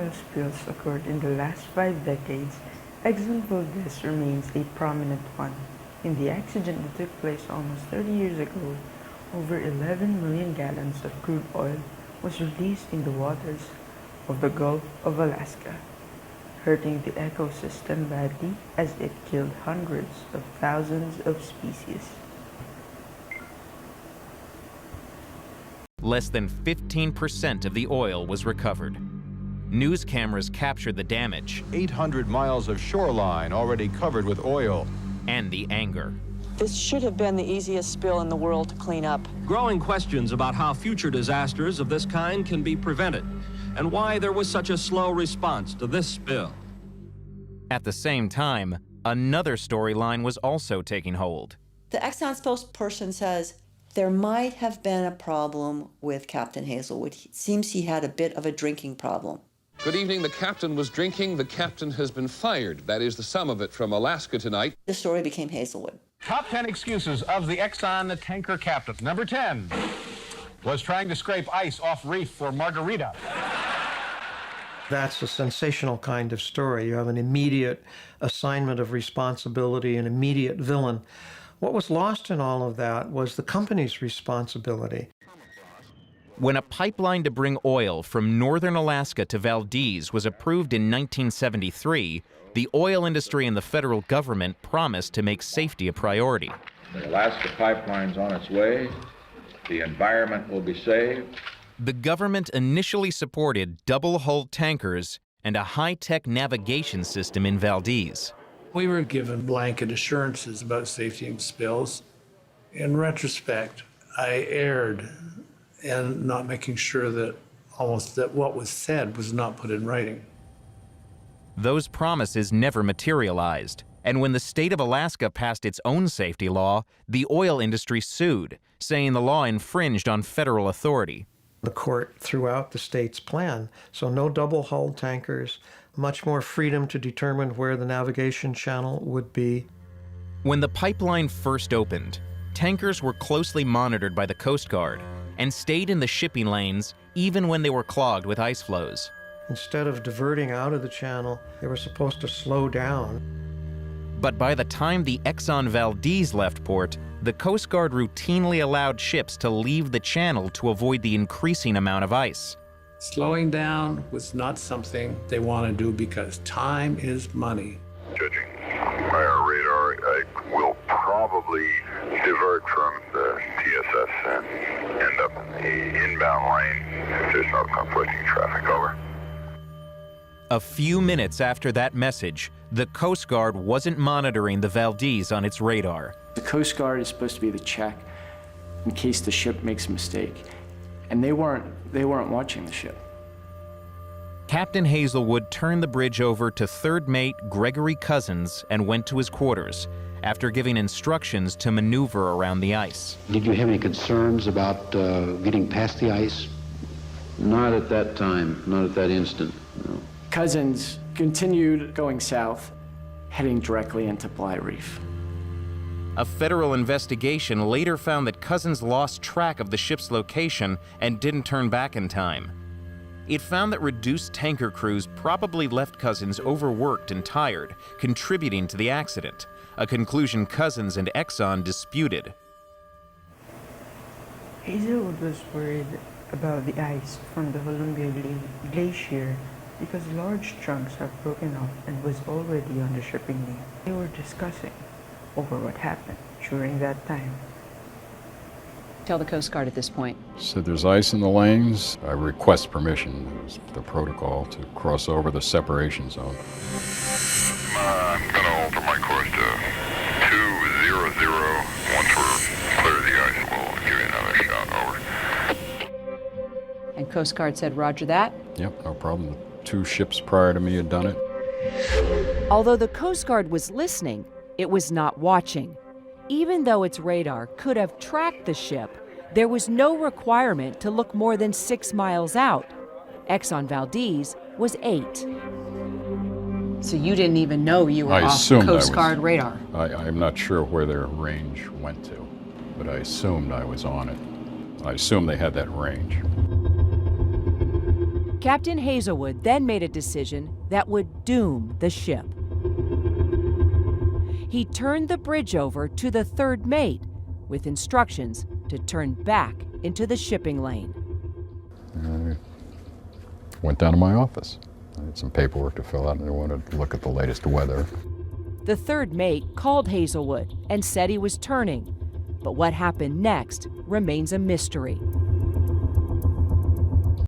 oil spills occurred in the last 5 decades, Exxon Valdez remains a prominent one. In the accident that took place almost 30 years ago, over 11 million gallons of crude oil was released in the waters of the Gulf of Alaska, hurting the ecosystem badly as it killed hundreds of thousands of species. Less than 15% of the oil was recovered. News cameras captured the damage 800 miles of shoreline already covered with oil. and the anger. This should have been the easiest spill in the world to clean up. Growing questions about how future disasters of this kind can be prevented and why there was such a slow response to this spill. At the same time, another storyline was also taking hold. The Exxon spokesperson says there might have been a problem with Captain Hazelwood. It seems he had a bit of a drinking problem. Good evening. The captain was drinking. The captain has been fired. That is the sum of it from Alaska tonight. The story became Hazelwood. Top 10 excuses of the Exxon tanker captain. Number 10 was trying to scrape ice off reef for margarita. That's a sensational kind of story. You have an immediate assignment of responsibility, an immediate villain. What was lost in all of that was the company's responsibility. When a pipeline to bring oil from northern Alaska to Valdez was approved in 1973, the oil industry and the federal government promised to make safety a priority. The Alaska pipeline's on its way. The environment will be saved. The government initially supported double-hulled tankers and a high-tech navigation system in Valdez. We were given blanket assurances about safety and spills. In retrospect, I erred in not making sure that what was said was not put in writing. Those promises never materialized, and when the state of Alaska passed its own safety law, the oil industry sued, saying the law infringed on federal authority. The court threw out the state's plan, so no double-hulled tankers, much more freedom to determine where the navigation channel would be. When the pipeline first opened, tankers were closely monitored by the Coast Guard and stayed in the shipping lanes even when they were clogged with ice flows. Instead of diverting out of the channel, they were supposed to slow down. But by the time the Exxon Valdez left port, the Coast Guard routinely allowed ships to leave the channel to avoid the increasing amount of ice. Slowing down was not something they want to do because time is money. Judging by our radar, I will probably divert from the TSS and end up in the inbound lane if there's no conflicting traffic. Over. A few minutes after that message, the Coast Guard wasn't monitoring the Valdez on its radar. The Coast Guard is supposed to be the check in case the ship makes a mistake, and they weren't watching the ship. Captain Hazelwood turned the bridge over to third mate Gregory Cousins and went to his quarters after giving instructions to maneuver around the ice. Did you have any concerns about getting past the ice? Not at that time, not at that instant, no. Cousins continued going south, heading directly into Bly Reef. A federal investigation later found that Cousins lost track of the ship's location and didn't turn back in time. It found that reduced tanker crews probably left Cousins overworked and tired, contributing to the accident, a conclusion Cousins and Exxon disputed. Hazelwood was worried about the ice from the Columbia Glacier because large chunks have broken off and was already on the shipping lane. They were discussing over what happened during that time. Tell the Coast Guard at this point. Said there's ice in the lanes. I request permission. It was the protocol to cross over the separation zone. I'm going to alter my course to 200. Once we're clear of the ice, we'll give you another shot. Over. And Coast Guard said, Roger that? Yep, no problem. 2 ships prior to me had done it. Although the Coast Guard was listening, it was not watching. Even though its radar could have tracked the ship, there was no requirement to look more than 6 miles out. Exxon Valdez was 8. So you didn't even know you were off Coast Guard radar? I'm not sure where their range went to, but I assumed I was on it. I assumed they had that range. Captain Hazelwood then made a decision that would doom the ship. He turned the bridge over to the third mate with instructions to turn back into the shipping lane. I went down to my office. I had some paperwork to fill out and I wanted to look at the latest weather. The third mate called Hazelwood and said he was turning, but what happened next remains a mystery.